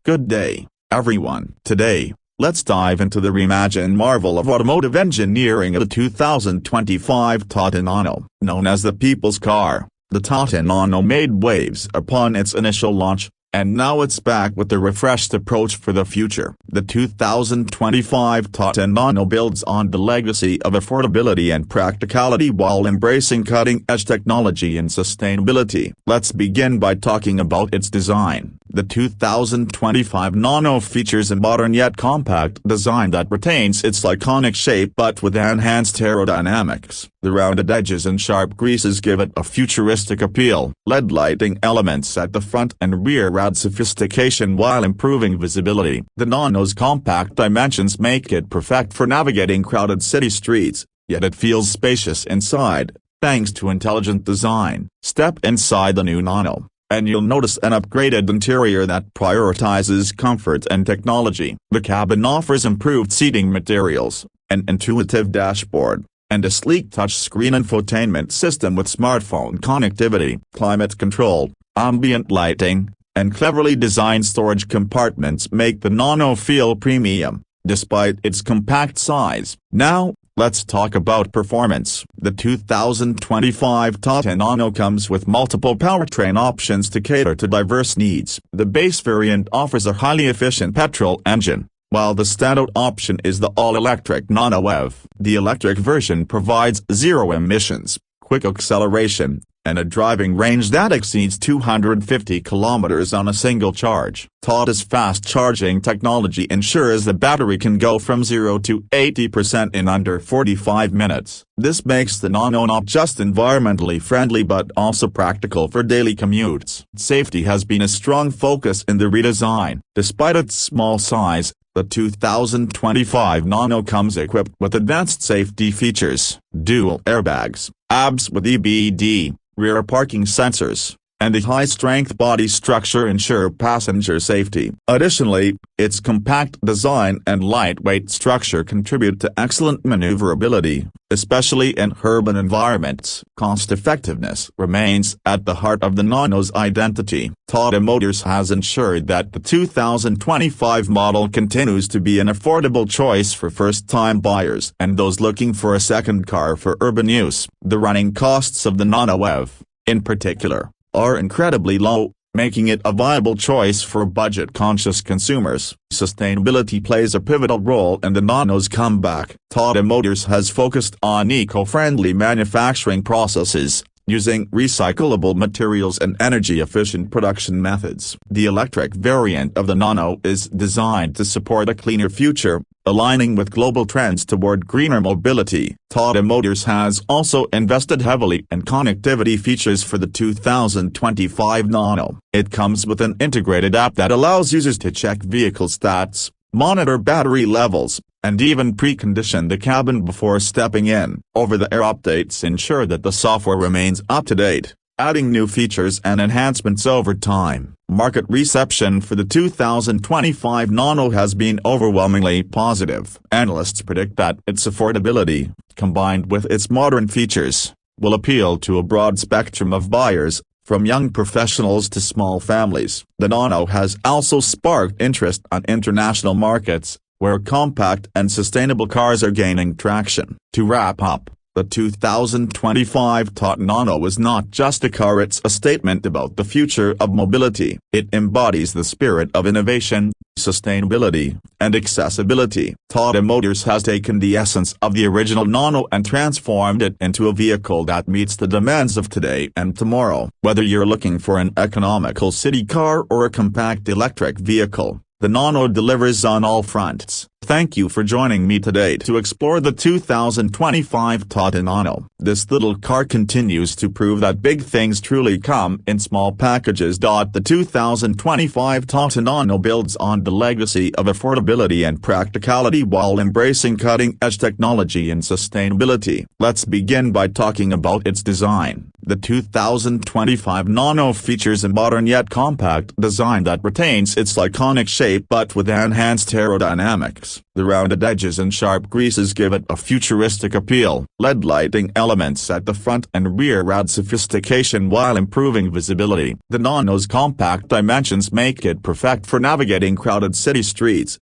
Good day, everyone. Today, let's dive into the reimagined marvel of automotive engineering, the 2025 Tata Nano. Known as the people's car, the Tata Nano made waves upon its initial launch, and now it's back with a refreshed approach for the future. The 2025 Tata Nano builds on the legacy of affordability and practicality while embracing cutting-edge technology and sustainability. Let's begin by talking about its design. The 2025 Nano features a modern yet compact design that retains its iconic shape but with enhanced aerodynamics. The rounded edges and sharp greases give it a futuristic appeal. LED lighting elements at the front and rear add sophistication while improving visibility. The Nano's compact dimensions make it perfect for navigating crowded city streets, yet it feels spacious inside, thanks to intelligent design. Step inside the new Nano, and you'll notice an upgraded interior that prioritizes comfort and technology. The cabin offers improved seating materials, an intuitive dashboard, and a sleek touchscreen infotainment system with smartphone connectivity, climate control, ambient lighting, and cleverly designed storage compartments make the Nano feel premium, despite its compact size. Now, let's talk about performance. The 2025 Tata Nano comes with multiple powertrain options to cater to diverse needs. The base variant offers a highly efficient petrol engine, while the standout option is the all-electric Nano EV. The electric version provides zero emissions, quick acceleration, and a driving range that exceeds 250 kilometers on a single charge. Tata's fast-charging technology ensures the battery can go from 0 to 80% in under 45 minutes. This makes the Nano not just environmentally friendly but also practical for daily commutes. Safety has been a strong focus in the redesign. Despite its small size, the 2025 Nano comes equipped with advanced safety features, dual airbags, ABS with EBD, rear parking sensors, and a high-strength body structure ensure passenger safety. Additionally, its compact design and lightweight structure contribute to excellent maneuverability, especially in urban environments. Cost-effectiveness remains at the heart of the Nano's identity. Tata Motors has ensured that the 2025 model continues to be an affordable choice for first-time buyers and those looking for a second car for urban use. The running costs of the Nano EV, in particular, are incredibly low, making it a viable choice for budget-conscious consumers. Sustainability plays a pivotal role in the Nano's comeback. Tata Motors has focused on eco-friendly manufacturing processes, using recyclable materials and energy-efficient production methods. The electric variant of the Nano is designed to support a cleaner future, aligning with global trends toward greener mobility. Tata Motors has also invested heavily in connectivity features for the 2025 Nano. It comes with an integrated app that allows users to check vehicle stats, monitor battery levels, and even precondition the cabin before stepping in. Over-the-air updates ensure that the software remains up-to-date, adding new features and enhancements over time. Market reception for the 2025 Nano has been overwhelmingly positive. Analysts predict that its affordability, combined with its modern features, will appeal to a broad spectrum of buyers, from young professionals to small families. The Nano has also sparked interest on international markets, where compact and sustainable cars are gaining traction. To wrap up, the 2025 Tata Nano is not just a car, it's a statement about the future of mobility. It embodies the spirit of innovation, sustainability, and accessibility. Tata Motors has taken the essence of the original Nano and transformed it into a vehicle that meets the demands of today and tomorrow. Whether you're looking for an economical city car or a compact electric vehicle, the Nano delivers on all fronts. Thank you for joining me today to explore the 2025 Tata Nano. This little car continues to prove that big things truly come in small packages. The 2025 Tata Nano builds on the legacy of affordability and practicality while embracing cutting-edge technology and sustainability. Let's begin by talking about its design. The 2025 Nano features a modern yet compact design that retains its iconic shape but with enhanced aerodynamics. The rounded edges and sharp greases give it a futuristic appeal. LED lighting elements at the front and rear add sophistication while improving visibility. The Nano's compact dimensions make it perfect for navigating crowded city streets.